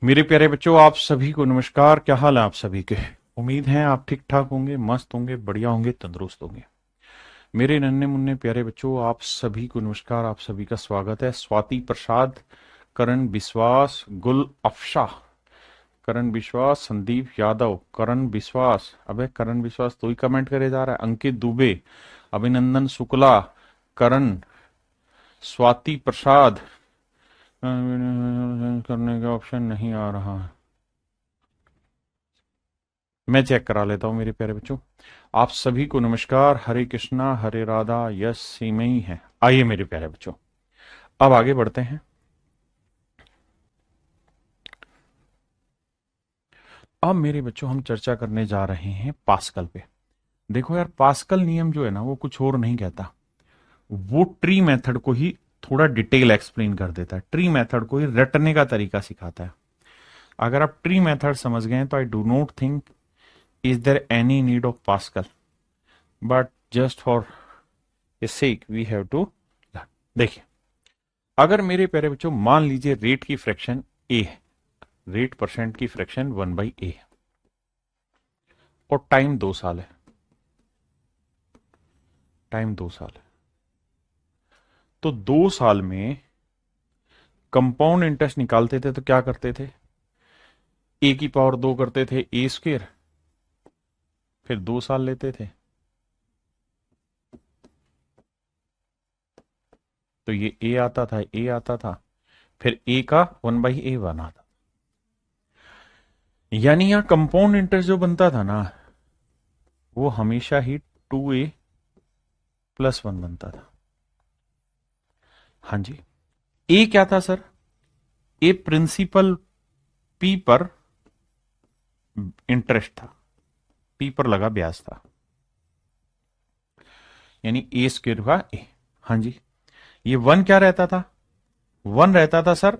मेरे प्यारे बच्चों, आप सभी को नमस्कार। क्या हाल है आप सभी के? उम्मीद है आप ठीक ठाक होंगे, मस्त होंगे, बढ़िया होंगे, तंदुरुस्त होंगे। मेरे नन्हे मुन्ने प्यारे बच्चों, आप सभी को नमस्कार। आप सभी का स्वागत है। स्वाति प्रसाद, करण विश्वास, गुल अफशा, करण विश्वास, संदीप यादव, करण विश्वास, अबे करण विश्वास तो ही कमेंट करे जा रहा है, अंकित दुबे, अभिनंदन शुक्ला, करण, स्वाति प्रसाद, करने का ऑप्शन नहीं आ रहा है। मैं चेक करा लेता हूं मेरे प्यारे बच्चों। आप सभी को नमस्कार। हरे कृष्णा, हरे राधा, यश सीमई है। आइए मेरे प्यारे बच्चों, अब आगे बढ़ते हैं। अब मेरे बच्चों हम चर्चा करने जा रहे हैं पास्कल पे। देखो यार, पास्कल नियम जो है ना, वो कुछ और नहीं कहता, वो ट्री मेथड को ही थोड़ा डिटेल एक्सप्लेन कर देता है। ट्री मेथड को ही रटने का तरीका सिखाता है। अगर आप ट्री मेथड समझ गए तो I do not think is there any need of Pascal, but just for a sake we have to learn. देखिए, अगर मेरे प्यारे बच्चों मान लीजिए रेट की फ्रैक्शन ए है, रेट परसेंट की फ्रैक्शन 1/a है, और टाइम 2 साल है, टाइम 2 साल है, तो 2 साल में कंपाउंड इंटरेस्ट निकालते थे तो क्या करते थे? a⁻² करते थे a², फिर 2 साल लेते थे, तो ये a आता था, a आता था, फिर a का 1/a बना था। यानी यहां कंपाउंड इंटरेस्ट जो बनता था ना, वो हमेशा ही 2a+1 बनता था। हाँ जी। ए क्या था सर? ए प्रिंसिपल पी पर इंटरेस्ट था, पी पर लगा ब्याज था, यानी a² का ए। हाँ जी। ये 1 क्या रहता था? 1 रहता था सर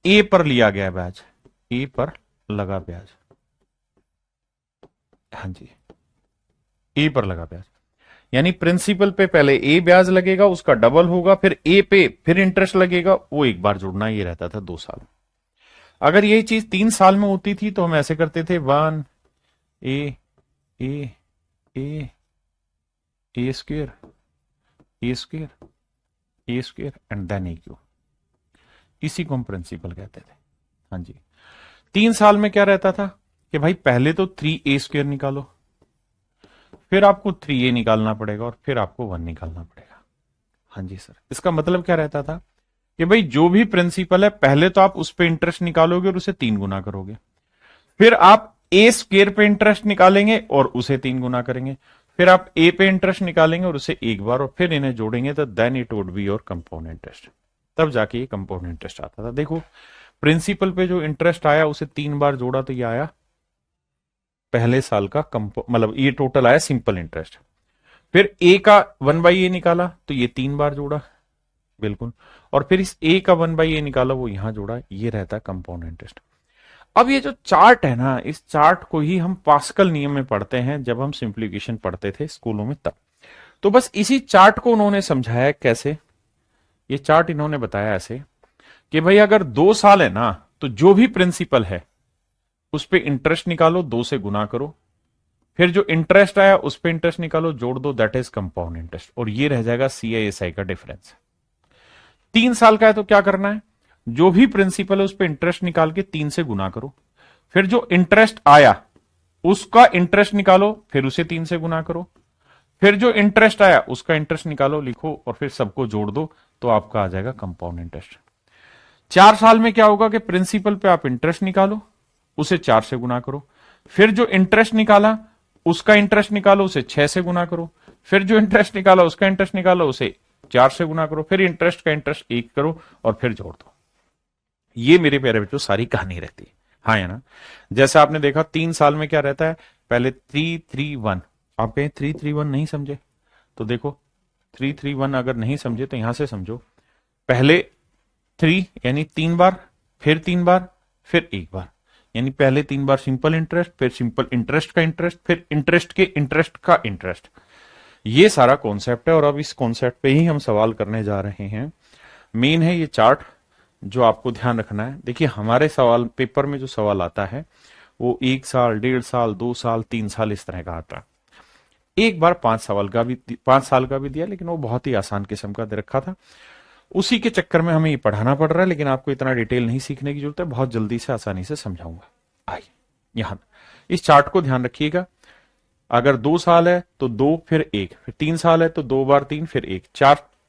ए पर लिया गया ब्याज, ए पर लगा ब्याज। हाँ जी, ए पर लगा ब्याज, यानी प्रिंसिपल पे पहले ए ब्याज लगेगा, उसका डबल होगा, फिर ए पे फिर इंटरेस्ट लगेगा, वो एक बार जुड़ना। ये रहता था 2 साल। अगर यही चीज 3 साल में होती थी तो हम ऐसे करते थे, 1 ए ए a², a² a² and then a³ इसी को हम प्रिंसिपल कहते थे। हाँ जी। 3 साल में क्या रहता था कि भाई पहले तो 3a² निकालो, फिर आपको 3a निकालना पड़ेगा, और फिर आपको 1 निकालना पड़ेगा। हाँ जी सर। इसका मतलब क्या रहता था कि भाई जो भी प्रिंसिपल है, पहले तो आप उस पर इंटरेस्ट निकालोगे और उसे 3 गुना करोगे, फिर आप a² पे इंटरेस्ट निकालेंगे और उसे 3 गुना करेंगे, फिर आप ए पे इंटरेस्ट निकालेंगे और उसे एक बार, और फिर इन्हें जोड़ेंगे, तो then it would be your compound interest. तब जाके ये कंपाउंड इंटरेस्ट आता था। देखो, प्रिंसिपल पे जो इंटरेस्ट आया उसे 3 बार जोड़ा तो ये आया पहले साल का मतलब ये टोटल आया सिंपल इंटरेस्ट। फिर ए का 1/a निकाला तो ये 3 बार जोड़ा, बिल्कुल, और फिर इस ए का 1/a निकाला, वो यहां जोड़ा। ये रहता है कंपाउंड इंटरेस्ट। अब ये जो चार्ट है ना, इस चार्ट को ही हम पास्कल नियम में पढ़ते हैं, जब हम सिंप्लीफिकेशन पढ़ते थे स्कूलों में तब। तो बस इसी चार्ट को उन्होंने समझाया कैसे। ये चार्ट इन्होंने बताया ऐसे कि भाई अगर 2 साल है ना, तो जो भी प्रिंसिपल है उस पे इंटरेस्ट निकालो, 2 से गुना करो, फिर जो इंटरेस्ट आया उस पे इंटरेस्ट निकालो, जोड़ दो, दैट इज कंपाउंड इंटरेस्ट, और ये रह जाएगा CISI का डिफरेंस। 3 साल का है तो क्या करना है? जो भी प्रिंसिपल है उस पे इंटरेस्ट निकाल के 3 से गुना करो, फिर जो इंटरेस्ट आया उसका इंटरेस्ट निकालो, फिर उसे 3 से गुना करो, फिर जो इंटरेस्ट आया उसका इंटरेस्ट निकालो, लिखो, और फिर सबको जोड़ दो, तो आपका आ जाएगा कंपाउंड इंटरेस्ट। 4 साल में क्या होगा कि प्रिंसिपल पे आप इंटरेस्ट निकालो, उसे 4 से गुना करो, फिर जो इंटरेस्ट निकाला उसका इंटरेस्ट निकालो, उसे 6 से गुना करो, फिर जो इंटरेस्ट निकाला उसका इंटरेस्ट निकालो, उसे 4 से गुना करो, फिर इंटरेस्ट का इंटरेस्ट एक करो, और फिर जोड़ दो। ये मेरे प्यारे बच्चों सारी कहानी रहती है। हाँ या ना? जैसे आपने देखा 3 साल में क्या रहता है, पहले 3-3-1। आप कहें 3-3-1 नहीं समझे, तो देखो 3-3-1 अगर नहीं समझे तो यहां से समझो। पहले 3 यानी 3 बार, फिर 3 बार, फिर एक बार, यानी पहले 3 बार सिंपल इंटरेस्ट, फिर सिंपल इंटरेस्ट का इंटरेस्ट, फिर इंटरेस्ट के इंटरेस्ट का इंटरेस्ट। ये सारा कॉन्सेप्ट है, और अब इस कॉन्सेप्ट पे ही हम सवाल करने जा रहे हैं। मेन है ये चार्ट, जो आपको ध्यान रखना है, देखिए हमारे सवाल पेपर में जो सवाल आता है वो 1 साल, 1.5 साल, 2 साल, 3 साल इस तरह का आता है। एक बार 5 साल का भी 5 साल का भी दिया, लेकिन वो बहुत ही आसान किस्म का दे रखा था। उसी के चक्कर में हमें ये पढ़ाना पड़ रहा है, लेकिन आपको इतना डिटेल नहीं सीखने की जरूरत है, बहुत जल्दी से आसानी से समझाऊंगा। आइए यहां इस चार्ट को ध्यान रखिएगा। अगर 2 साल है तो 2 फिर 1, फिर 3 साल है तो 2 बार 3 फिर 1,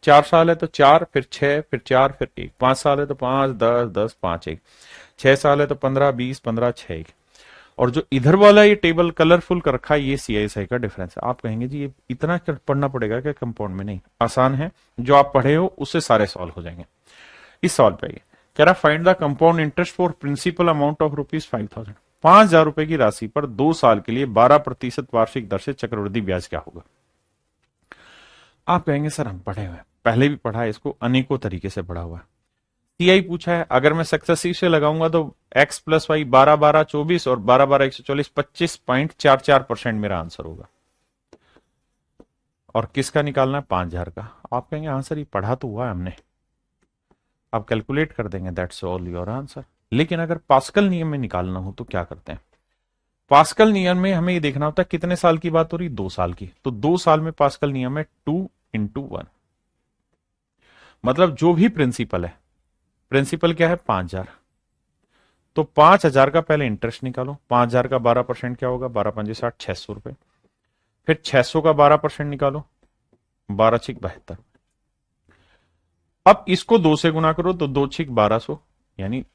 4 साल है तो 4 फिर 6 फिर 4 फिर 1, 5 साल है तो 5, 10, 10, 5, 1, 6 साल है तो 15, 20, 15, 6, 1। और जो इधर वाला ये टेबल कलरफुल कर रखा है, ये सीआईएसआई का डिफरेंस है। आप कहेंगे जी ये इतना पढ़ना पड़ेगा क्या कंपाउंड में? नहीं, आसान है, जो आप पढ़े हो उससे सारे सॉल्व हो जाएंगे। इस सवाल पे आइए, कह रहा find the compound interest for principal amount of ₹5,000। 5,000 रुपए की राशि पर 2 साल के लिए 12% वार्षिक दर से चक्रवृद्धि ब्याज क्या होगा? आप कहेंगे सर हम पढ़े हुए हैं, पहले भी पढ़ा है इसको, अनेकों तरीके से पढ़ा हुआ है। सीआई पूछा है, अगर मैं सक्सेसिव से लगाऊंगा तो x प्लस वाई 12, 12, 24 और 12, 12, 144, 25.44% मेरा आंसर होगा। और किसका निकालना है? 5,000 का। आप कहेंगे हाँ सर ये पढ़ा तो हुआ है हमने, आप कैलकुलेट कर देंगे, दैट्स ऑल योर आंसर। लेकिन अगर पास्कल नियम में निकालना हो तो क्या करते हैं? पास्कल नियम में हमें ये देखना होता है कितने साल की बात हो रही, 2 साल की। तो 2 साल में पास्कल नियम है 2 × 1, मतलब जो भी प्रिंसिपल है, प्रिंसिपल क्या है? 5,000। तो 5,000 का पहले इंटरेस्ट निकालो। 5,000 का 12% क्या होगा? 12 पंजे 60, 600 रुपए। फिर 600 का 12% निकालो, 12 छिक 72। अब इसको 2 से गुना करो तो 2 छिक 1200, यानी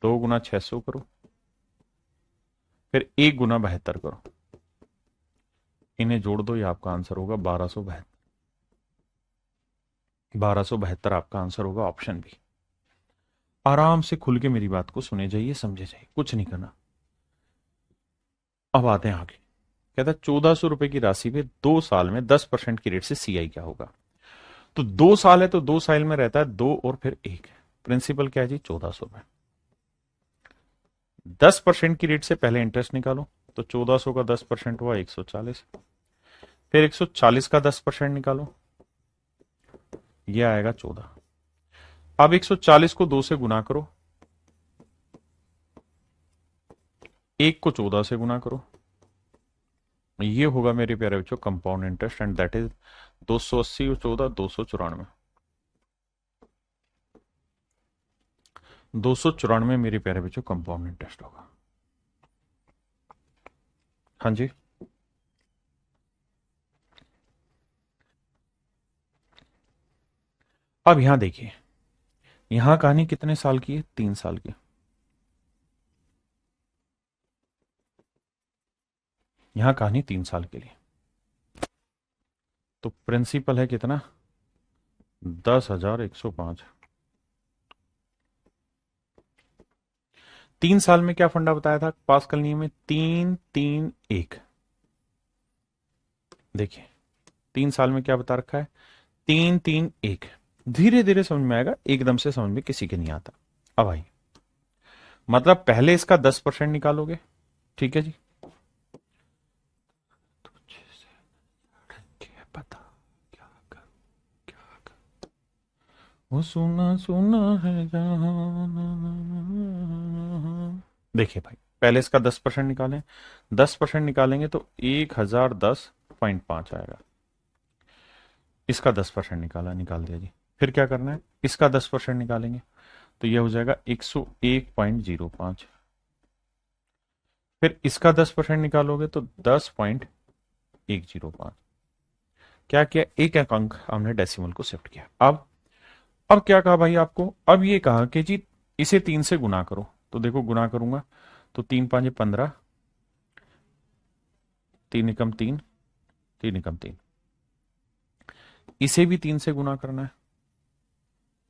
2 गुना 600 करो, फिर 1 गुना 72 करो, इन्हें जोड़ दो, ये आपका आंसर होगा 1272। 1272 आपका आंसर होगा, ऑप्शन बी। आराम से खुल के मेरी बात को सुने जाइए, समझे जाइए, कुछ नहीं करना। अब आते हैं आगे, कहता है 1,400 रुपए की राशि पे 2 साल में 10% की रेट से सीआई क्या होगा? तो 2 साल है तो 2 साल में रहता है 2 और फिर 1। प्रिंसिपल क्या है जी? 1,400 रुपए। 10% की रेट से पहले इंटरेस्ट निकालो, तो 1,400 का 10% हुआ 140। फिर 140 का 10% निकालो, ये आएगा 14। अब 140 को 2 से गुना करो, 1 को 14 से गुना करो, ये होगा मेरे प्यारे बच्चों compound interest, and that is 280 और 14, 294। 294 मेरे प्यारे बच्चों कंपाउंड इंटरेस्ट होगा। हाँ जी, अब यहां देखिए, यहां कहानी कितने साल की है? 3 साल की। यहां कहानी 3 साल के लिए, तो प्रिंसिपल है कितना? 10,105। 3 साल में क्या फंडा बताया था पास्कल नियम में? 3-3-1। देखिए 3 साल में क्या बता रखा है? 3-3-1। धीरे धीरे समझ में आएगा, एकदम से समझ में किसी के नहीं आता। अब आइए, मतलब पहले इसका 10% निकालोगे, ठीक है जी, पता क्या कर, क्या कर, वो सुना सुना है जहां। देखिए भाई, पहले इसका 10% निकालें, 10% निकालेंगे तो 1,010.5 आएगा। इसका 10% निकाला, निकाल दिया जी। फिर क्या करना है? इसका 10% निकालेंगे तो यह हो जाएगा 101.05। फिर इसका 10% निकालोगे तो 10.105। क्या किया? एक अंक हमने डेसिमल को शिफ्ट किया। अब क्या कहा भाई आपको? अब ये कहा कि जी इसे 3 से गुना करो, तो देखो गुना करूंगा तो 3 5 15, 3 एकम 3, 3 एकम 3। इसे भी 3 से गुना करना है,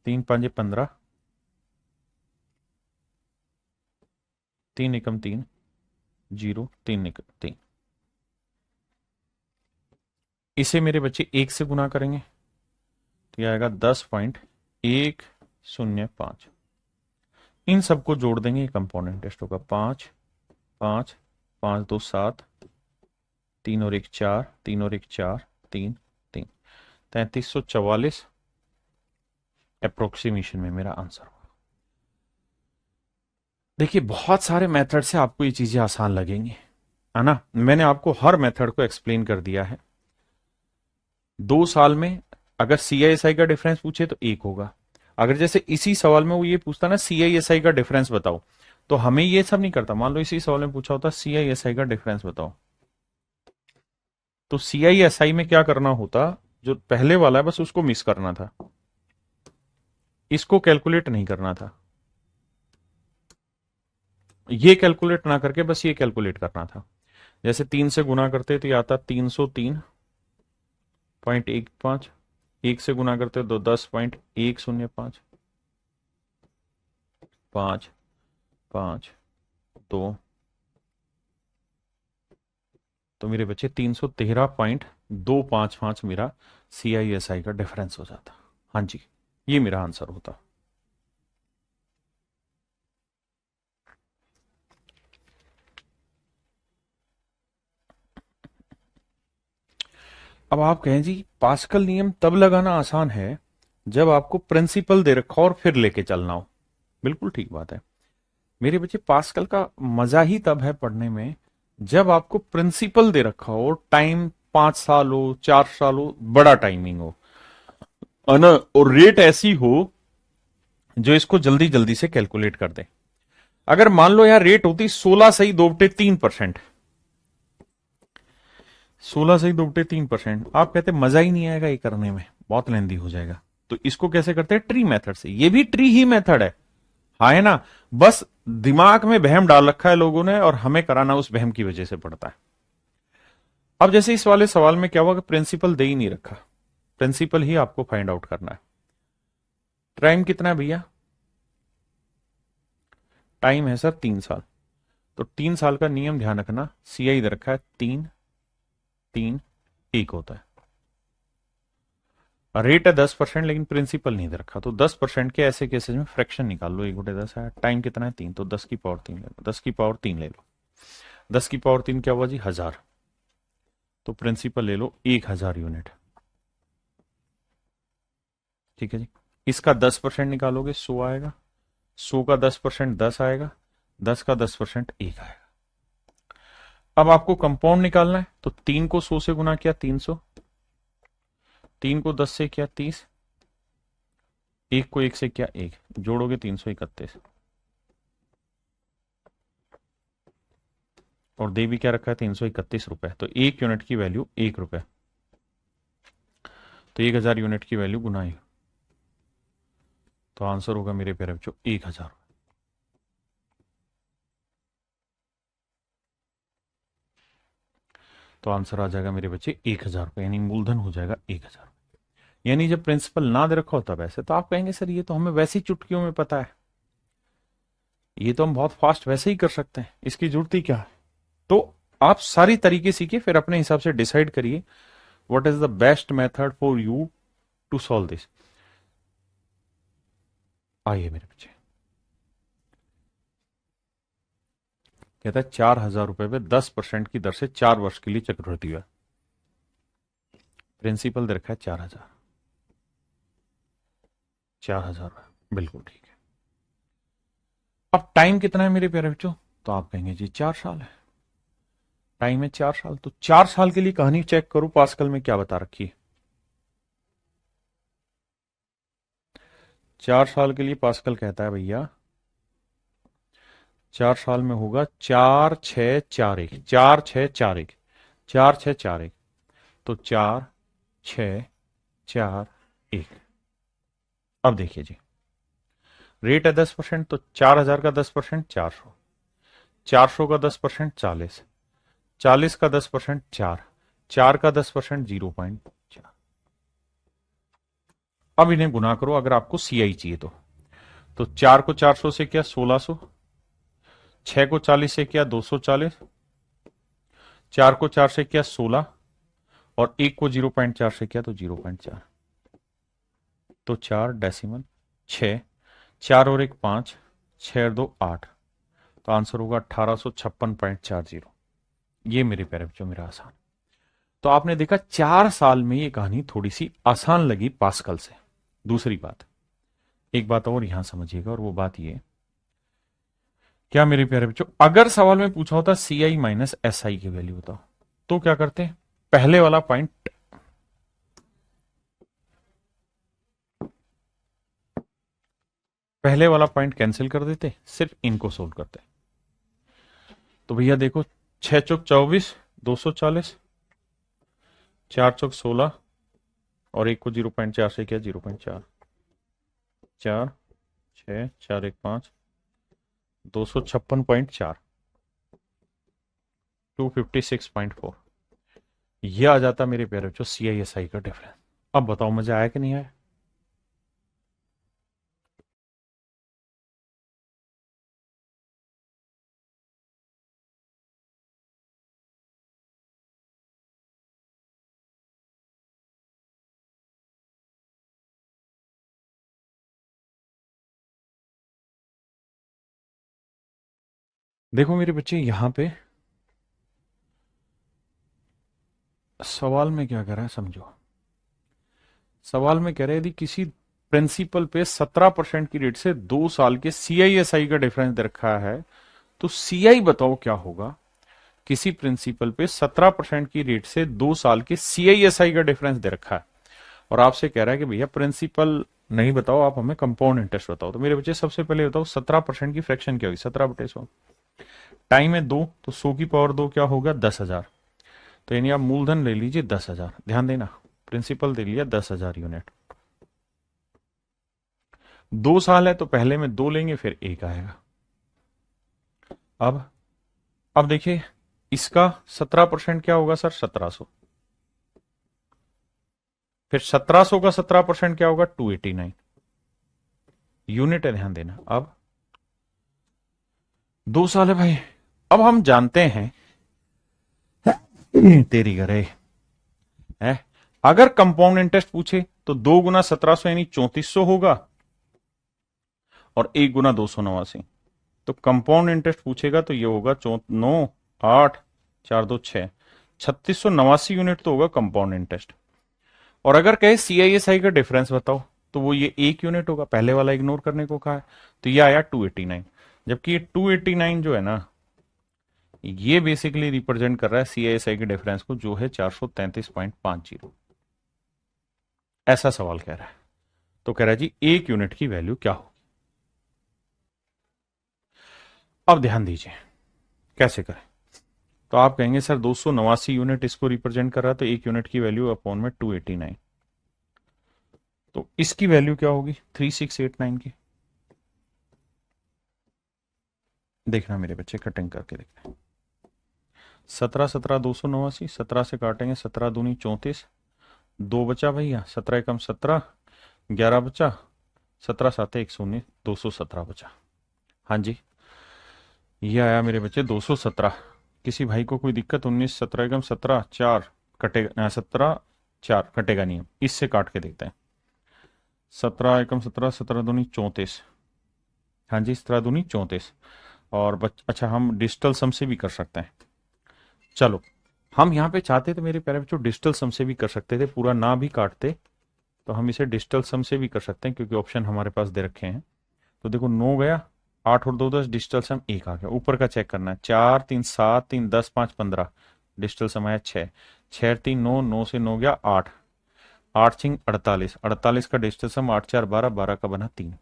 3 5 15, 3 एकम 3, 0, 3 एकम 3। इसे मेरे बच्चे 1 से गुना करेंगे तो यह आएगा 10.105। इन सबको जोड़ देंगे, कंपोनेंट टेस्ट होगा 5 5 5 2 7, 3 और 1 4, 3 और 1 4, 3 3, 3344 अप्रोक्सीमेशन में मेरा आंसर होगा। देखिए बहुत सारे मेथड से आपको ये चीजें आसान लगेंगी, है ना। मैंने आपको हर मेथड को एक्सप्लेन कर दिया है। 2 साल में अगर CISI का डिफरेंस पूछे तो 1 होगा। अगर जैसे इसी सवाल में वो ये पूछता ना CISI का डिफरेंस बताओ, तो हमें ये सब नहीं करता। मान लो इसी सवाल में पूछा होता CISI का डिफरेंस बताओ, तो CISI में क्या करना होता, जो पहले वाला है बस उसको मिस करना था, इसको कैलकुलेट नहीं करना था, ये कैलकुलेट ना करके बस ये कैलकुलेट करना था। जैसे 3 से गुना करते तो ये आता 303.15, 1 से गुना करते तो 10.105, 5, 5, 2, तो मेरे बच्चे 313.255 मेरा CISI का डिफरेंस हो जाता। हाँ जी, ये मेरा आंसर होता। अब आप कहें जी पास्कल नियम तब लगाना आसान है जब आपको प्रिंसिपल दे रखा हो और फिर लेके चलना हो। बिल्कुल ठीक बात है मेरे बच्चे, पास्कल का मजा ही तब है पढ़ने में जब आपको प्रिंसिपल दे रखा हो, टाइम 5 साल हो, 4 साल हो, बड़ा टाइमिंग हो, है ना, और रेट ऐसी हो जो इसको जल्दी जल्दी से कैलकुलेट कर दे। अगर मान लो यार रेट होती 16 सही 2 बटे 3%, 16 सही 2 बटे 3%, आप कहते मजा ही नहीं आएगा ये करने में, बहुत लेंदी हो जाएगा। तो इसको कैसे करते हैं, ट्री मेथड से। ये भी ट्री ही मेथड है, हाँ है ना। बस दिमाग में बहम डाल रखा है लोगों ने, और हमें कराना उस बहम की वजह से पड़ता है। अब जैसे इस वाले सवाल में क्या हुआ कि प्रिंसिपल दे ही नहीं रखा, प्रिंसिपल ही आपको फाइंड आउट करना है। टाइम कितना है भैया, टाइम है सर 3 साल। तो 3 साल का नियम ध्यान रखना, CI दे रखा है 3, 3, 1 होता है। रेट है 10%, लेकिन प्रिंसिपल नहीं दे रखा, तो 10% के ऐसे केसेस में फ्रैक्शन निकाल लो, 1/10 है। टाइम कितना है 3, तो 10 की पावर 3 ले लो, 10 की पावर 3 ले लो, 10 की पावर 3 क्या हुआ जी 1000, तो प्रिंसिपल ले लो 1000 यूनिट। ठीक है जी, इसका 10% निकालोगे 100 आएगा, 100 का 10% 10 आएगा, 10 का 10% 1 आएगा। अब आपको कंपाउंड निकालना है, तो 3 को 100 से गुना किया 300, 3 को 10 से किया 30, 1 को 1 से किया 1, जोड़ोगे 331, और दे भी क्या रखा है 331 रुपए, तो 1 यूनिट की वैल्यू 1 रुपए, तो 1000 यूनिट की वैल्यू गुना 1, तो आंसर होगा मेरे प्यारे बच्चों 1000। तो आंसर आ जाएगा मेरे बच्चे 1000 रुपए, यानी मूलधन हो जाएगा 1000। यानी जब प्रिंसिपल ना दे रखा होता वैसे, तो आप कहेंगे सर ये तो हमें वैसे ही चुटकियों में पता है, ये तो हम बहुत फास्ट वैसे ही कर सकते हैं, इसकी जरूरत ही क्या है। तो आप सारी तरीके सीखिए, फिर अपने हिसाब से डिसाइड करिए what is the best method for you to solve this. आइए मेरे बच्चे, कहता है 4000 रुपए पे 10% की दर से 4 वर्ष के लिए चक्रवृद्धि हुआ, प्रिंसिपल दे रखा है 4000, 4000, बिल्कुल ठीक है। अब टाइम कितना है मेरे प्यारे बच्चों, तो आप कहेंगे जी 4 साल है, टाइम है 4 साल, तो 4 साल के लिए कहानी चेक करो पास्कल में क्या बता रखी है। 4 साल के लिए पास्कल कहता है भैया 4 साल में होगा 4, 6, 4, 1, 4, 6, 4, 1, 4, 6, 4, 1, तो 4, 6, 4, 1। अब देखिए जी, रेट है 10%, तो 4000 का 10% 400, 400 का 10% 40, 40 का 10% 4, 4 का 10% 0.4। अब इन्हें गुना करो अगर आपको CI चाहिए तो 4 को 400 से किया 1600, 6 को 40 से किया 240, 4 को 4 से किया 16, और 1 को 0.4 से किया तो 0.4, तो 4 डेसिमल 6, 4 और 1 5, 6 और 2 8, तो आंसर होगा 1856.40। ये मेरे प्यारे बच्चों मेरा आसान। तो आपने देखा 4 साल में ये कहानी थोड़ी सी आसान लगी पास्कल से। दूसरी बात, एक बात और यहां समझिएगा, और वो बात ये क्या मेरे प्यारे बच्चों, अगर सवाल में पूछा होता सी आई माइनस एस आई की वैल्यू बताओ, तो क्या करते हैं? पहले वाला पॉइंट, पहले वाला पॉइंट कैंसिल कर देते, सिर्फ इनको सोल्व करते। तो भैया देखो, 6 चौक 24, 240, 4 चौक 16, और एक को 0.4 से किया, 0.4, 4, 6, 4, 1, 5, 256.4, 256.4, ये आ जाता मेरे प्यारे बच्चों सी आई एस आई का डिफरेंस। अब बताओ मजा आया कि नहीं आया? देखो मेरे बच्चे, यहां पे सवाल में क्या कह रहा है समझो। सवाल में कह रहे हैं यदि किसी प्रिंसिपल पे 17% की रेट से 2 साल के सीआईएसआई का डिफरेंस दे रखा है, तो सीआई बताओ क्या होगा। किसी प्रिंसिपल पे 17% की रेट से 2 साल के सीआईएसआई का डिफरेंस दे रखा है, और आपसे कह रहा है कि भैया प्रिंसिपल नहीं बताओ, आप हमें कंपाउंड इंटरेस्ट बताओ। तो मेरे बच्चे सबसे पहले बताओ 17% की फ्रैक्शन क्या होगी, 17/100। टाइम है 2, तो 100 की पावर 2 क्या होगा, 10,000। तो यानी आप मूलधन ले लीजिए 10,000, ध्यान देना, प्रिंसिपल दे लिया 10,000 यूनिट। 2 साल है तो पहले में 2 लेंगे, फिर 1 आएगा। अब देखिए, इसका 17% क्या होगा सर, 1700। फिर 1700 का 17% क्या होगा, 289 यूनिट है, ध्यान देना। अब 2 साल है भाई। अब हम जानते हैं तेरी करे है, अगर कंपाउंड इंटरेस्ट पूछे तो 2 गुना 1700 यानी 3400 होगा, और 1 गुना 289। तो कंपाउंड इंटरेस्ट पूछेगा तो ये होगा 9, 8, 4, 2, 6, 3689 यूनिट तो होगा कंपाउंड इंटरेस्ट। और अगर कहे सीआईएसआई का डिफरेंस बताओ, तो वो ये 1 यूनिट होगा, पहले वाला इग्नोर करने को कहा है, तो ये आया 289। जबकि ये 289 जो है ना, ये बेसिकली रिप्रेजेंट कर रहा है सीआईएसआई के डिफरेंस को, जो है 433.50। ऐसा सवाल कह रहा है। तो कह रहा है जी 1 यूनिट की वैल्यू क्या हो। अब ध्यान दीजिए कैसे करें। तो आप कहेंगे सर 289 यूनिट इसको रिप्रेजेंट कर रहा है, तो 1 यूनिट की वैल्यू अपॉन में 289, तो इसकी वैल्यू क्या होगी, 3689 की। देखना मेरे बच्चे, कटिंग करके देखते हैं। 17, 17, 289, 17 से काटेंगे, 17 दूनी 34, 2 बचा भैया, 17 एकम 17, 11 बचा, 17 7 119, 217 बचा। हाँ जी, ये आया मेरे बच्चे 217। किसी भाई को कोई दिक्कत? 19, 17 एकम 17, 4 कटेगा, 17, 4 कटेगा नहीं, इससे काट के देखते हैं। 17 एकम 17, 17 दूनी 34, हाँ जी, 17 दूनी 34, और अच्छा हम डिजिटल सम से भी कर सकते हैं। चलो, हम यहाँ पे चाहते थे मेरे प्यारे बच्चों डिजिटल सम से भी कर सकते थे, पूरा ना भी काटते, तो हम इसे डिजिटल सम से भी कर सकते हैं, क्योंकि ऑप्शन हमारे पास दे रखे हैं। तो देखो 9 गया, 8 और 2 10, डिजिटल सम 1 आ गया। ऊपर का चेक करना है, 4 3 7 3 10 5 15, डिजिटल सम आया 6, 6 3 9, 9 से 9 गया 8, 8 6 48, 48 का डिजिटल सम 8 4 12, 12 का बना 3।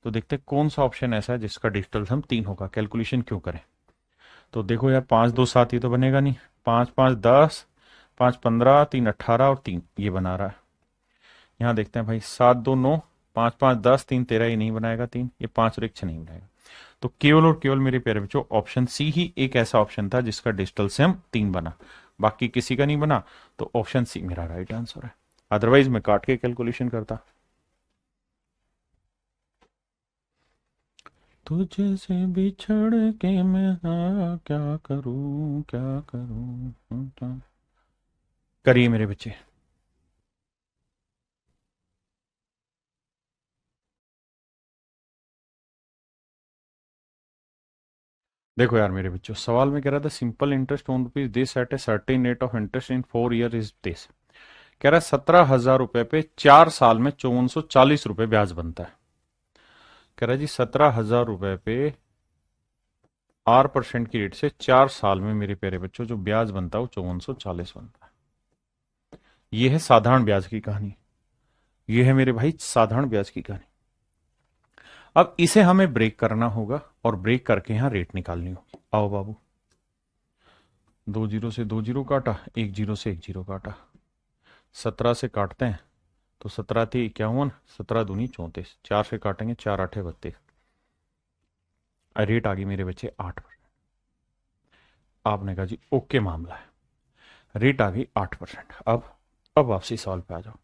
तो देखते हैं कौन सा ऑप्शन ऐसा है जिसका डिजिटल सम 3 होगा। कैलकुलेशन क्यों करें। तो देखो यार, 5 2 7 ये तो बनेगा नहीं, 5 5 10, 5 15, 3 18 और 3 ये बना रहा है। यहाँ देखते हैं भाई, 7 2 9, 5 5 10, 3 13, ये नहीं बनाएगा 3, ये 5 और 1 6 नहीं बनाएगा। तो केवल और केवल मेरे प्यारे बच्चों ऑप्शन सी ही एक ऐसा ऑप्शन था जिसका डिजिटल सम 3 बना, बाकी किसी का नहीं बना। तो ऑप्शन सी मेरा राइट आंसर है, अदरवाइज मैं काट के कैलकुलेशन करता। तुझसे बिछड़ के मैं क्या करूं, क्या करूं। करिए मेरे बच्चे। देखो यार मेरे बच्चों, सवाल में कह रहा था simple interest on rupees this eight a certain rate of interest in 4 year is this. कह रहा है 17,000 रुपए पे 4 साल में 5440 रुपए ब्याज बनता है। कह रहा है जी 17,000 रुपए पे R% की रेट से 4 साल में मेरे प्यारे बच्चों जो ब्याज बनता है वो 5440 बनता है। ये है साधारण ब्याज की कहानी। ये है मेरे भाई साधारण ब्याज की कहानी। अब इसे हमें ब्रेक करना होगा और ब्रेक करके यहां रेट निकालनी होगी। आओ बाबू, 2 जीरो से 2 जीरो काटा, 1 जीरो से 1 जीरो काटा, 17 से काटते हैं तो 17 थी 51, 17 दूनी 34, 4 से काटेंगे 4 8 32, रेट आ गई मेरे बच्चे 8%। आपने कहा जी ओके मामला है, रेट आ गई 8%। अब वापसी सवाल पे आ जाओ।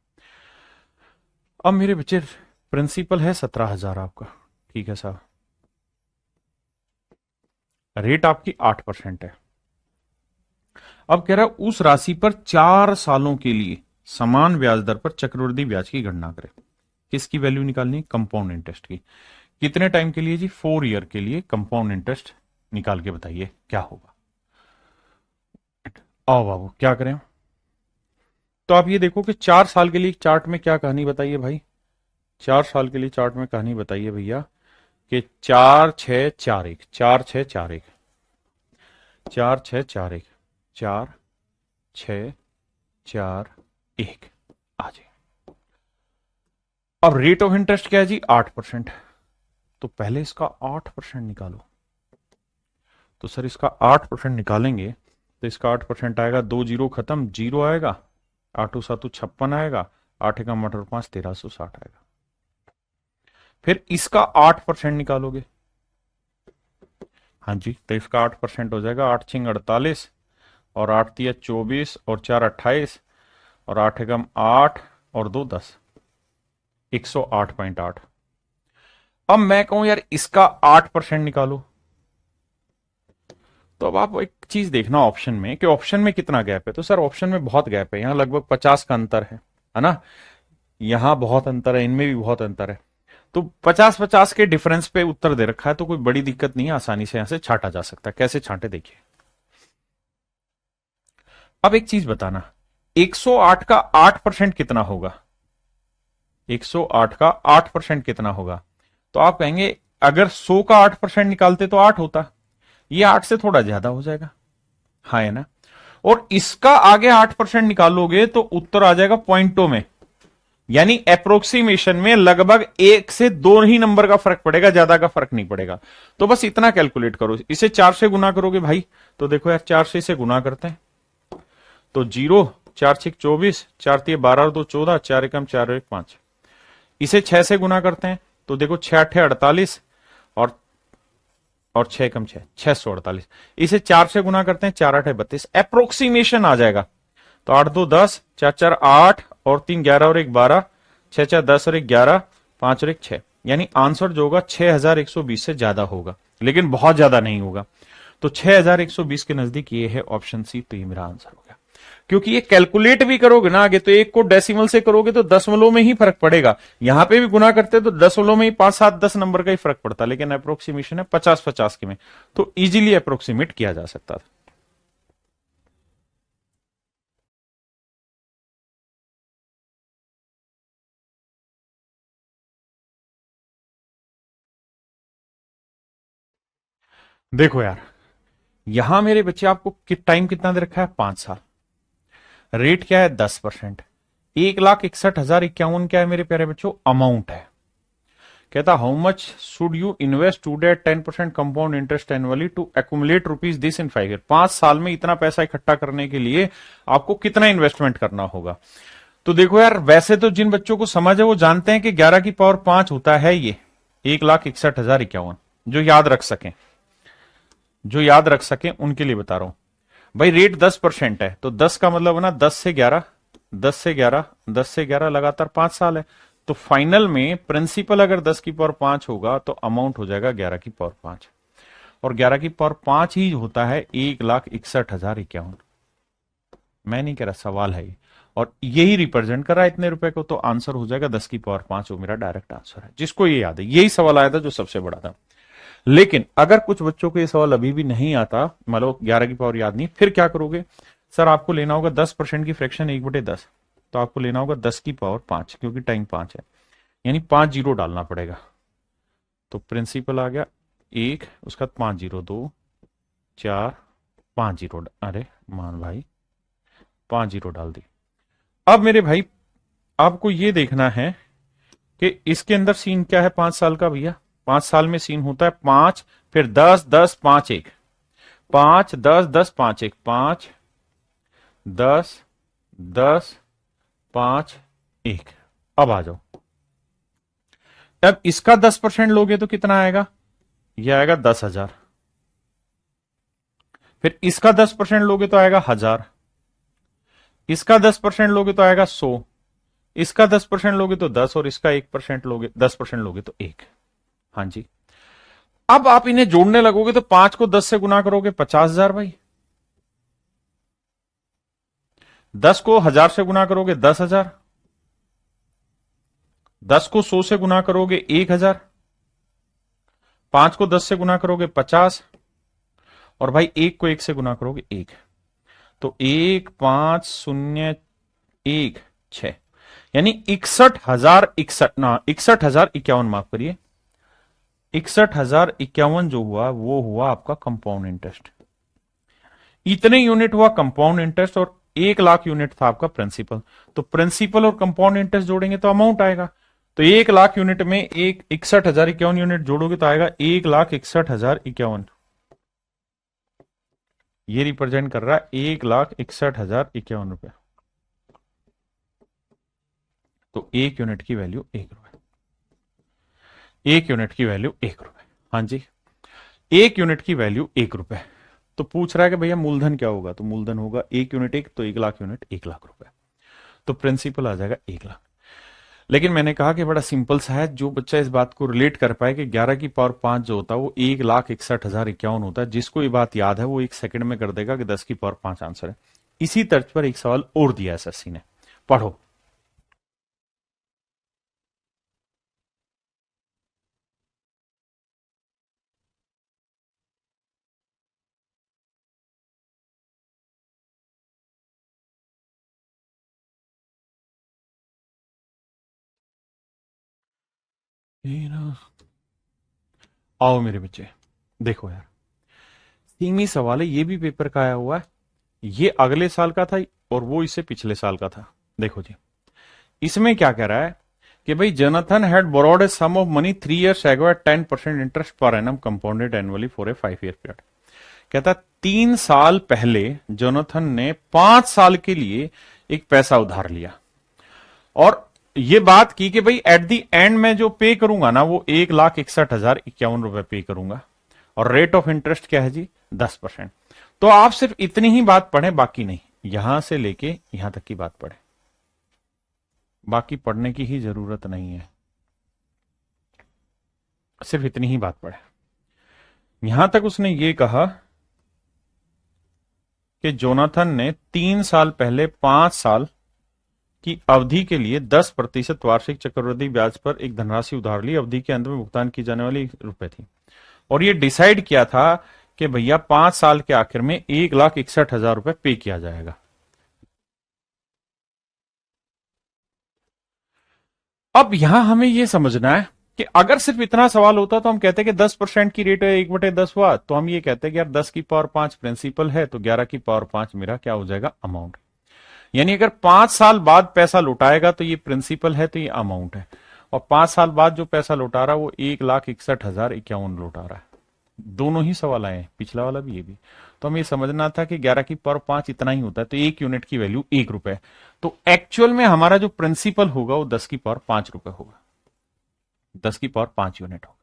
अब मेरे बच्चे प्रिंसिपल है 17,000 आपका, ठीक है साहब, रेट आपकी 8% है। अब कह रहा है उस राशि पर 4 सालों के लिए समान ब्याज दर पर चक्रवृद्धि ब्याज की गणना करें। किसकी वैल्यू निकालनी है? कंपाउंड इंटरेस्ट की। कितने टाइम के लिए जी? 4 ईयर के लिए कंपाउंड इंटरेस्ट निकाल के बताइए क्या होगा। आओ बाबू क्या करें? तो आप ये देखो कि 4 साल के लिए चार्ट में क्या कहानी बताइए भाई, 4 साल के लिए चार्ट में कहानी बताइए भैया कि 4 6 4 1, 4 6 4 1, 4 6 4 1, 4 6 4 1 आ जाए। अब रेट ऑफ इंटरेस्ट क्या है जी? 8%। तो पहले इसका 8% निकालो। तो सर इसका 8% निकालेंगे तो इसका 8% आएगा, 2 जीरो खत्म, जीरो आएगा, 8 7 56 आएगा, 8 का मटर 5 1360 आएगा। फिर इसका 8% निकालोगे, हाँ जी, तो इसका 8% हो जाएगा, 8 छिंग 48 और 8 तिया 24 और 4 28 और 8 एकम 8 और 2 10, 108.8। अब मैं कहूं यार इसका 8% निकालो, तो अब आप एक चीज देखना ऑप्शन में कि ऑप्शन में कितना गैप है। तो सर ऑप्शन में बहुत गैप है, यहां लगभग 50 का अंतर है ना, यहां बहुत अंतर है, इनमें भी बहुत अंतर है। तो 50-50 के डिफरेंस पे उत्तर दे रखा है, तो कोई बड़ी दिक्कत नहीं है, आसानी से यहां से छांटा जा सकता है। कैसे छांटे देखिए। अब एक चीज बताना, 108 का 8% कितना होगा? 108 का 8% कितना होगा? तो आप कहेंगे अगर 100 का 8% निकालते तो 8 होता, ये 8 से थोड़ा ज्यादा हो जाएगा, हाँ है ना। और इसका आगे 8% निकालोगे तो उत्तर आ जाएगा पॉइंटों में, यानी अप्रोक्सीमेशन में लगभग 1 से 2 ही नंबर का फर्क पड़ेगा, ज्यादा का फर्क नहीं पड़ेगा। तो बस इतना कैलकुलेट करो, इसे 4 से गुना करोगे भाई, तो देखो यार 4 से इसे गुना करते हैं तो 0, 4 6 24, 4 3 12 और 2 14, 4 एकम 4 और 1 5। इसे 6 से गुना करते हैं तो देखो 6 8 48 और 6 कम 6 648। इसे 4 से गुना करते हैं, 4 8 32, अप्रोक्सीमेशन आ जाएगा। तो 8 2 10, 4 4 8 और 3 11 और 1 12, 6 4 10 और 1 11, 5 और 1 6, यानी आंसर जो होगा 6120 से ज्यादा होगा, लेकिन बहुत ज्यादा नहीं होगा। तो 6120 के नजदीक ये है ऑप्शन सी, तो ये मेरा आंसर हो गया। क्योंकि ये कैलकुलेट भी करोगे ना आगे, तो एक को डेसिमल से करोगे तो दशमलव में ही फर्क पड़ेगा, यहां पे भी गुना करते तो दशमलव में ही 5 7 10 नंबर का ही फर्क पड़ता, लेकिन अप्रोक्सीमेशन है 50-50 के में, तो इजीली अप्रोक्सीमेट किया जा सकता था। देखो यार, यहां मेरे बच्चे आपको टाइम कितना दे रखा है? 5 साल। रेट क्या है? 10%। 1,61,051 क्या है मेरे प्यारे बच्चों? अमाउंट है। कहता how much should you invest to date 10% compound interest annually to accumulate rupees this in 5 year. 5 साल में इतना पैसा इकट्ठा करने के लिए आपको कितना इन्वेस्टमेंट करना होगा? तो देखो यार, वैसे तो जिन बच्चों को समझ है वो जानते हैं कि 11 की पावर 5 होता है ये 1,61,051। जो याद रख सकें, जो याद रख सकें उनके लिए बता रहा हूं भाई। रेट 10% है तो 10 का मतलब है ना 10 से 11, 10 से 11, 10 से 11 लगातार 5 साल है। तो फाइनल में प्रिंसिपल अगर 10 की पावर 5 होगा तो अमाउंट हो जाएगा 11 की पावर 5, और 11 की पावर 5 ही होता है 1,61,051। मैं नहीं कह रहा, सवाल है ये, और यही रिप्रेजेंट कर रहा है इतने रुपए को, तो आंसर हो जाएगा 10 की पावर 5, वो मेरा डायरेक्ट आंसर है। जिसको ये याद है, यही सवाल आया था जो सबसे बड़ा था। लेकिन अगर कुछ बच्चों को ये सवाल अभी भी नहीं आता, मान लो 11 की पावर याद नहीं, फिर क्या करोगे? सर आपको लेना होगा 10% की फ्रैक्शन 1/10, तो आपको लेना होगा 10 की पावर 5, क्योंकि टाइम 5 है, यानी 5 जीरो डालना पड़ेगा। तो प्रिंसिपल आ गया 1, उसका 5 जीरो 2, 4 5 जीरो, अरे मान भाई 5 जीरो डाल दी। अब मेरे भाई आपको ये देखना है कि इसके अंदर सीन क्या है 5 साल का भैया। 5 साल में सीन होता है 5, फिर 10 10 5 1, 5 10 10 5 1, 5 10 10 5 1। अब आ जाओ, अब इसका 10% लोगे तो कितना आएगा, यह आएगा 10,000। फिर इसका 10% लोगे तो आएगा 1,000, इसका 10% लोगे तो आएगा 100, इसका 10% लोगे तो 10, और इसका 1% लोगे, 10% लोगे तो 1। हाँ जी। अब आप इन्हें जोड़ने लगोगे तो 5 को 10 से गुना करोगे 50,000 भाई, 10 को 1,000 से गुना करोगे 10,000, 10 को 100 से गुना करोगे 1,000, 5 को 10 से गुना करोगे 50, और भाई 1 को 1 से गुना करोगे 1। तो 1 5 0 1 6, यानी 61,051, माफ करिए 61,051 जो हुआ वो हुआ आपका कंपाउंड इंटरेस्ट। इतने यूनिट हुआ कंपाउंड इंटरेस्ट, और 1,00,000 यूनिट था आपका प्रिंसिपल। तो प्रिंसिपल और कंपाउंड इंटरेस्ट जोड़ेंगे तो अमाउंट आएगा। तो 1,00,000 यूनिट में 61,051 यूनिट जोड़ोगे तो आएगा 1,61,051। ये रिप्रेजेंट कर रहा है 1,61,051 रुपए। तो एक यूनिट की वैल्यू 1 रुपए, एक यूनिट की वैल्यू 1 रुपए। हाँ जी, एक यूनिट की वैल्यू 1 रुपए। तो पूछ रहा है कि भैया मूलधन क्या होगा, तो मूलधन होगा 1 यूनिट 1, तो 1,00,000 यूनिट 1,00,000 रुपए। तो प्रिंसिपल आ जाएगा 1,00,000। लेकिन मैंने कहा कि बड़ा सिंपल सा है, जो बच्चा इस बात को रिलेट कर पाए कि 11 की पावर 5 जो होता है वो 1,61,051 होता है, जिसको ये बात याद है वो 1 सेकंड में कर देगा कि 10 की पावर 5 आंसर है। इसी तर्ज पर एक सवाल और दिया एसएससी ने, पढ़ो। आओ मेरे बच्चे, देखो यार, सीमी सवाल है, ये भी पेपर का आया हुआ है, ये अगले साल का था और वो इससे पिछले साल का था। देखो जी, इसमें क्या कह रहा है कि भाई Jonathan had borrowed a sum of money 3 years ago at 10% interest per annum compounded annually for a 5 year period. कहता है 3 साल पहले जोनाथन ने 5 साल के लिए एक पैसा उधार लिया, और ये बात की कि भाई एट दी एंड में जो पे करूंगा ना वो 1,61,051 रुपए पे करूंगा, और रेट ऑफ इंटरेस्ट क्या है जी 10%। तो आप सिर्फ इतनी ही बात पढ़ें, बाकी नहीं, यहां से लेके यहां तक की बात पढ़े, बाकी पढ़ने की ही जरूरत नहीं है, सिर्फ इतनी ही बात पढ़े। यहां तक उसने ये कहा कि जोनाथन ने 3 साल पहले 5 साल की अवधि के लिए 10% वार्षिक चक्रवृद्धि ब्याज पर एक धनराशि उधार ली, अवधि के अंत में भुगतान की जाने वाली रुपए थी, और ये डिसाइड किया था कि भैया 5 साल के आखिर में 1,61,000 रुपए पे किया जाएगा। अब यहां हमें यह समझना है कि अगर सिर्फ इतना सवाल होता तो हम कहते कि 10% की रेट है 1/10 हुआ, तो हम ये कहते हैं कि यार 10 की पावर 5 प्रिंसिपल है, तो 11 की पावर 5 मेरा क्या हो जाएगा, अमाउंट। यानी अगर 5 साल बाद पैसा लौटाएगा तो ये प्रिंसिपल है, तो ये अमाउंट है, और 5 साल बाद जो पैसा लौटा रहा है वो 1,61,051 लौटा रहा है। दोनों ही सवाल आए हैं, पिछला वाला भी ये भी। तो हमें समझना था कि 11 की पावर 5 इतना ही होता है, तो 1 यूनिट की वैल्यू 1 रुपए। तो एक्चुअल में हमारा जो प्रिंसिपल होगा वो 10 की पावर 5 रुपए होगा, 10 की पावर 5 यूनिट होगा।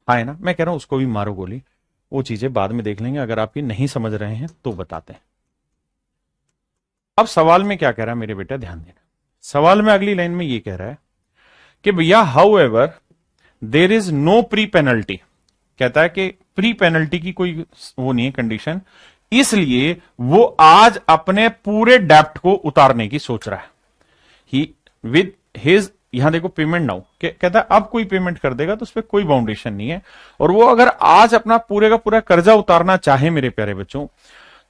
हाँ है ना, मैं कह रहा हूं उसको भी मारो गोली, वो चीजें बाद में देख लेंगे, अगर आप ये नहीं समझ रहे हैं तो बताते हैं। अब सवाल में क्या कह रहा है मेरे बेटा, ध्यान देना। सवाल में अगली लाइन में ये कह रहा है कि भैया however there is no pre penalty, कहता है कि प्री पेनल्टी की कोई वो नहीं है कंडीशन, इसलिए वो आज अपने पूरे डेप्ट को उतारने की सोच रहा है। ही विद हिज, यहां देखो पेमेंट नाउ, कहता है अब कोई पेमेंट कर देगा तो उस पर कोई बाउंडेशन नहीं है, और वो अगर आज अपना पूरे का पूरा कर्जा उतारना चाहे मेरे प्यारे बच्चों,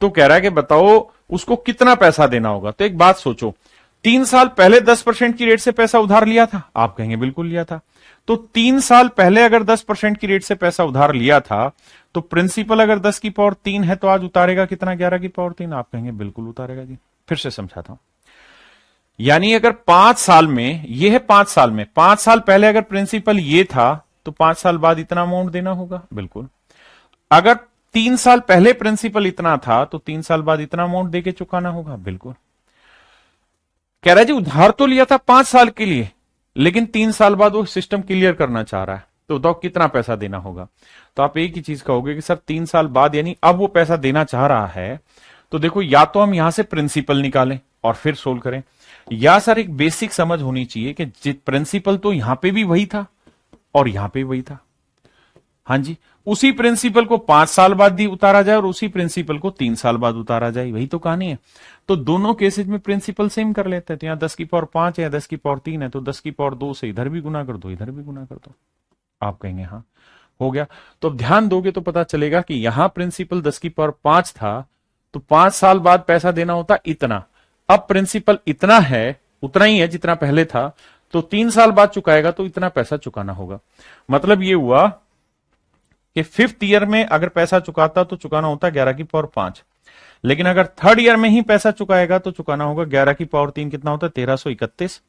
तो कह रहा है कि बताओ उसको कितना पैसा देना होगा। तो एक बात सोचो, 3 साल पहले 10% की रेट से पैसा उधार लिया था, आप कहेंगे बिल्कुल लिया था। तो 3 साल पहले अगर 10% की रेट से पैसा उधार लिया था, तो प्रिंसिपल अगर 10 की पावर 3 है तो आज उतारेगा कितना? 11 की पावर 3। आप कहेंगे बिल्कुल उतारेगा जी। फिर से समझाता हूं। यानी अगर 5 साल में, ये है 5 साल में, 5 साल पहले अगर प्रिंसिपल ये था, तो 5 साल बाद इतना अमाउंट देना होगा, बिल्कुल। अगर 3 साल पहले प्रिंसिपल इतना था, तो 3 साल बाद इतना अमाउंट देके चुकाना होगा, बिल्कुल। कह रहा है जी उधार तो लिया था 5 साल के लिए, लेकिन 3 साल बाद वो सिस्टम क्लियर करना चाह रहा है, तो बताओ कितना पैसा देना होगा? तो आप एक ही चीज कहोगे कि सर 3 साल बाद, यानी अब वो पैसा देना चाह रहा है, तो देखो या तो हम यहां से प्रिंसिपल निकालें और फिर सोल्व करें, या सर एक बेसिक समझ होनी चाहिए कि प्रिंसिपल तो यहां पे भी वही था और यहां पे वही था। हाँ जी, उसी प्रिंसिपल को 5 साल बाद भी उतारा जाए और उसी प्रिंसिपल को 3 साल बाद उतारा जाए, वही तो कहानी है। तो दोनों केसेस में प्रिंसिपल सेम कर लेते हैं। तो यहां 10 की पावर 5 है या 10 की पावर 3 है, तो 10 की पावर 2 से इधर भी गुना कर दो, इधर भी गुना कर दो। आप कहेंगे हाँ हो गया। तो अब ध्यान दोगे तो पता चलेगा कि यहां प्रिंसिपल 10 की पावर 5 था, तो 5 साल बाद पैसा देना होता इतना। अब प्रिंसिपल इतना है, उतना ही है जितना पहले था, तो 3 साल बाद चुकाएगा तो इतना पैसा चुकाना होगा। मतलब ये हुआ कि 5th ईयर में अगर पैसा चुकाता तो चुकाना होता 11 की पावर 5, लेकिन अगर 3rd ईयर में ही पैसा चुकाएगा तो चुकाना होगा 11 की पावर 3। कितना होता है? 1331,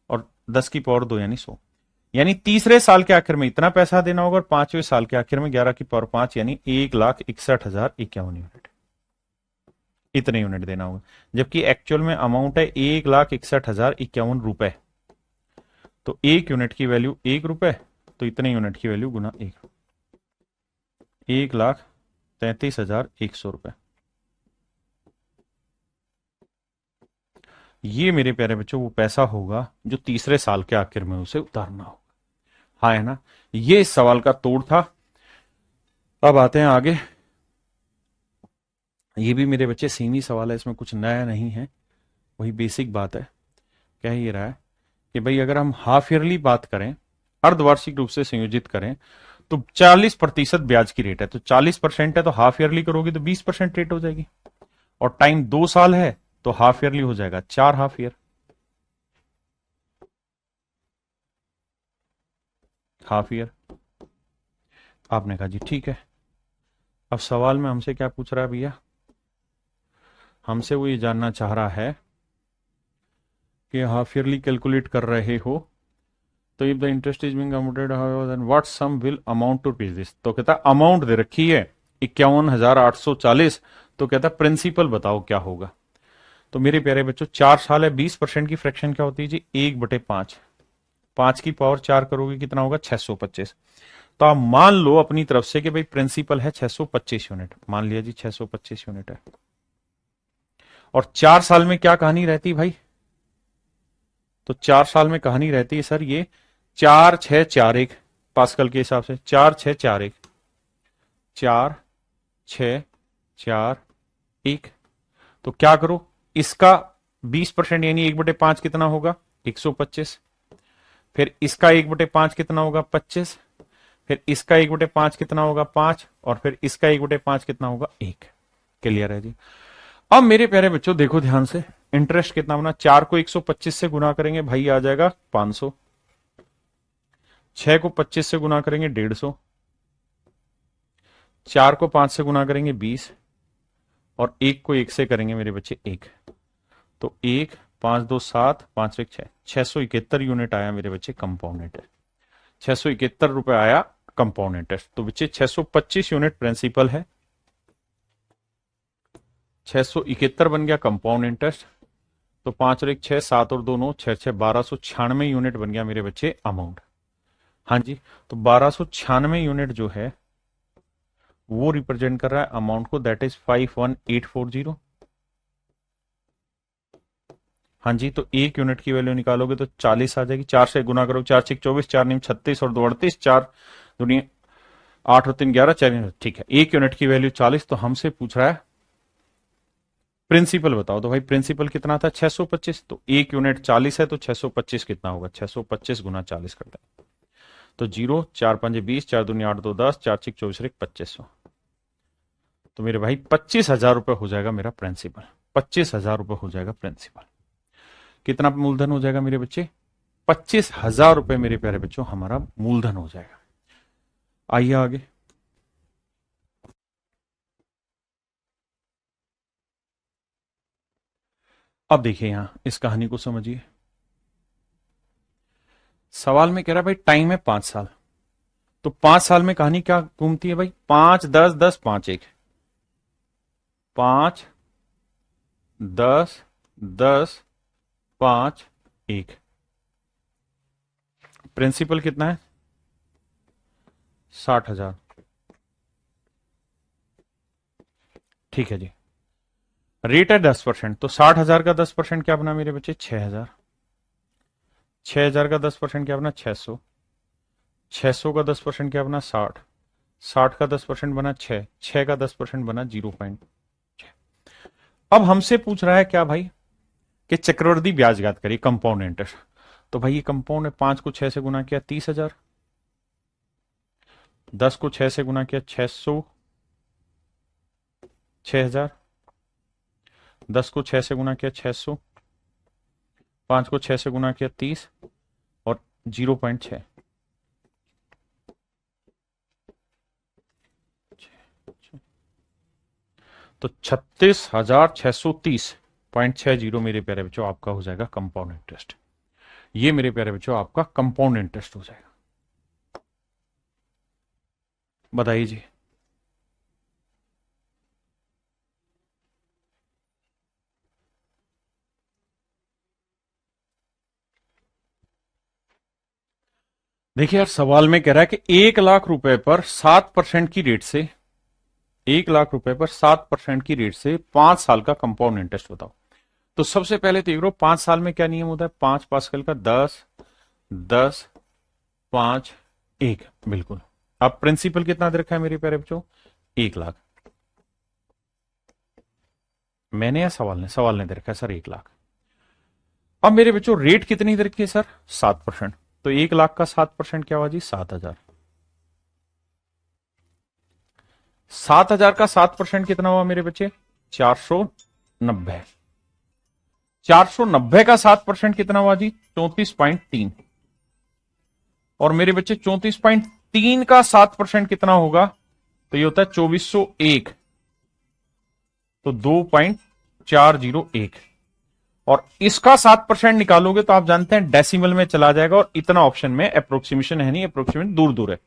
और 10 की पावर 2 यानी 100। यानी तीसरे साल के आखिर में इतना पैसा देना होगा और 5वें साल के आखिर में 11 की पावर 5 यानी 1,61,051 यूनिट, इतने यूनिट देना होगा। जबकि एक्चुअल में अमाउंट है 1,61,051 रुपए। तो 1 यूनिट की वैल्यू 1 रुपए, तो इतने यूनिट की वैल्यू गुना 1,33,100 रुपए। ये मेरे प्यारे बच्चों वो पैसा होगा जो तीसरे साल के आखिर में उसे उतारना होगा। हाँ है ना? ये इस सवाल का तोड़ था। अब आते हैं आगे। ये भी मेरे बच्चे सेम ही सवाल है, इसमें कुछ नया नहीं है, वही बेसिक बात है। कह ये रहा है कि भाई अगर हम हाफ ईयरली बात करें, अर्धवार्षिक रूप से संयोजित करें, तो 40% ब्याज की रेट है। तो 40% है तो हाफ ईयरली करोगे तो 20% रेट हो जाएगी, और टाइम 2 साल है तो हाफ ईयरली हो जाएगा 4 हाफ ईयर। Half year. आपने कहा जी ठीक है। अब सवाल में हमसे क्या पूछ रहा है भैया? हमसे वो ये जानना चाह रहा है कि हाफ ईयरली कैलकुलेट कर रहे हो, तो if the interest is being amounted then what sum will amount to rupees this. तो कहता अमाउंट दे रखी है 51,840, तो कहता प्रिंसिपल बताओ क्या होगा। तो मेरे प्यारे बच्चों 4 साल है, 20% की फ्रैक्शन क्या होती है जी? 1/5। 5 की पावर 4 करोगे कितना होगा? 625। तो आप मान लो अपनी तरफ से कि भाई प्रिंसिपल है 625 यूनिट, मान लिया जी 625 यूनिट है। और 4 साल में क्या कहानी रहती भाई? तो 4 साल में कहानी रहती है सर ये 4-6-4-1 पास्कल के हिसाब से, 4-6-4-1, 4-6-4-1। तो क्या करो, इसका 20% यानी 1/5 कितना होगा? 125। फिर इसका 1/5 कितना होगा? 25। फिर इसका 1/5 कितना होगा? 5। और फिर इसका 1/5 कितना होगा? 1। क्लियर है जी? अब मेरे प्यारे बच्चों देखो ध्यान से, इंटरेस्ट कितना बना? 4 को 125 से गुना करेंगे भाई आ जाएगा 500। 6 को 25 से गुना करेंगे 150। 4 को 5 से गुना करेंगे 20, और 1 को 1 से करेंगे मेरे बच्चे 1। तो 1 5 2 7 5 1 6, 671 यूनिट आया मेरे बच्चे कंपाउंड इंटरेस्ट। 671 रुपए आया कंपाउंड इंटरेस्ट। तो बच्चे 625 यूनिट प्रिंसिपल है, 671 बन गया कंपाउंड इंटरेस्ट। तो 5 और 1 6, 7 और 2 9, 6 6 1296 यूनिट बन गया मेरे बच्चे अमाउंट। हाँ जी, तो 1296 यूनिट जो है वो रिप्रेजेंट कर रहा है अमाउंट को, दैट इज 51840। हाँ जी, तो 1 यूनिट की वैल्यू निकालोगे तो 40 आ जाएगी। 4 से गुना करो, 4 6 24, 4 9 36 और 2 38, 4 दुनिया 8 और 3 11, 4। ठीक है, 1 यूनिट की वैल्यू 40। तो हमसे पूछ रहा है प्रिंसिपल बताओ। तो भाई प्रिंसिपल कितना था? 625। तो 1 यूनिट 40 है तो 625 कितना होगा? 625 गुना 40 करते हैं तो 0 4 5 20, 4 दुनिया 8 2 10, 4 6 24 1 2500। तो मेरे भाई 25,000 रुपए हो जाएगा मेरा प्रिंसिपल, 25,000 रुपए हो जाएगा प्रिंसिपल। कितना मूलधन हो जाएगा मेरे बच्चे? 25,000 रुपए मेरे प्यारे बच्चों हमारा मूलधन हो जाएगा। आइए आगे। अब देखिए यहां इस कहानी को समझिए। सवाल में कह रहा है भाई टाइम है 5 साल, तो 5 साल में कहानी क्या घूमती है भाई? 5 10 10 5 1, 5 10 10 5 1। प्रिंसिपल कितना है? 60,000। ठीक है जी। रेट है 10%, तो 60,000 का 10% क्या बना मेरे बच्चे? 6,000। 6,000 का 10% क्या बना? 600। 600 का 10% क्या बना? 60। 60 का 10% बना 6। 6 का 10% बना 0.6। अब हमसे पूछ रहा है क्या भाई कि चक्रवृद्धि ब्याज ज्ञात करिए, कंपाउंड इंटरेस्ट। तो भाई ये कंपाउंड है, 5 को 6 से गुना किया 30,000, 10 को 6 से गुना किया 600, 6,000, 10 को 6 से गुना किया 600, 5 को 6 से गुना किया 30 और 0.6। तो 36,630.60 मेरे प्यारे बच्चों आपका हो जाएगा कंपाउंड इंटरेस्ट। ये मेरे प्यारे बच्चों आपका कंपाउंड इंटरेस्ट हो जाएगा। बताइए जी। देखिए यार सवाल में कह रहा है कि 1 लाख रुपए पर 7% की रेट से, 1 लाख रुपए पर 7% की रेट से 5 साल का कंपाउंड इंटरेस्ट बताओ। तो सबसे पहले देख लो 5 साल में क्या नियम होता है? 5 पास्कल का 10 10 5 1। बिल्कुल। अब प्रिंसिपल कितना दे रखा है मेरे प्यारे बच्चों? 1 लाख। मैंने या सवाल ने? सवाल ने दे रखा है सर 1 लाख। अब मेरे बच्चों रेट कितनी दे रखी है सर? 7%। तो 1 लाख का 7% क्या हुआ जी? 7,000। 7,000 का 7% कितना हुआ मेरे बच्चे? 490। 490 का 7% कितना हुआ जी? 34.3। और मेरे बच्चे 34.3 का 7% कितना होगा? तो ये होता है 2401। तो 2.401। और इसका 7% निकालोगे तो आप जानते हैं डेसिमल में चला जाएगा, और इतना ऑप्शन में अप्रोक्सीमेशन है नहीं, अप्रोक्सीमेशन दूर दूर है।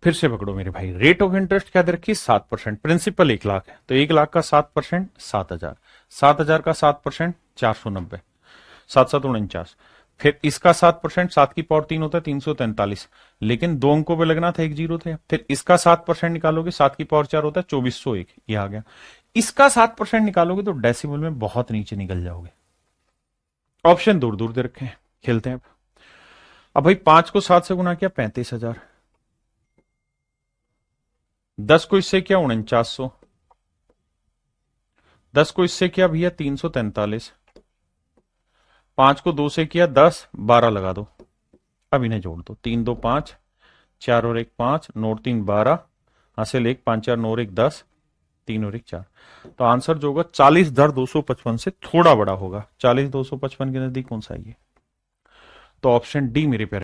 फिर से पकड़ो मेरे भाई, रेट ऑफ इंटरेस्ट क्या दे रखी? 7%। प्रिंसिपल 1 लाख है, तो 1 लाख का 7% 7,000। 7,000 का 7% 490। 7 7 49। फिर इसका 7%, 7 की पावर 3 होता है 343, लेकिन 2 अंकों पे लगना था, 1 जीरो थे। फिर इसका 7% निकालोगे, 7 की पावर 4 होता है 2401, ये आ गया। इसका 7% निकालोगे तो डेसिमल में बहुत नीचे निकल जाओगे। ऑप्शन दूर दूर दे रखे हैं, खेलते हैं अब भाई 5 को 7 से गुना किया 35,000, 10 को इससे किया 4900, 10 को इससे किया भैया 343, 5 को 2 से किया 10, 12 लगा दो, अब इन्हें जोड़ दो। 3 2 5, 4 और 1 5, 9 और 3 12, हासिल 1 5 4 9 और 1 10, 3 और 1 4। तो आंसर जो होगा 40,255 से थोड़ा बड़ा होगा। 40,255 के नजदीक कौन सा है ये? तो ऑप्शन डी मेरे प्यारे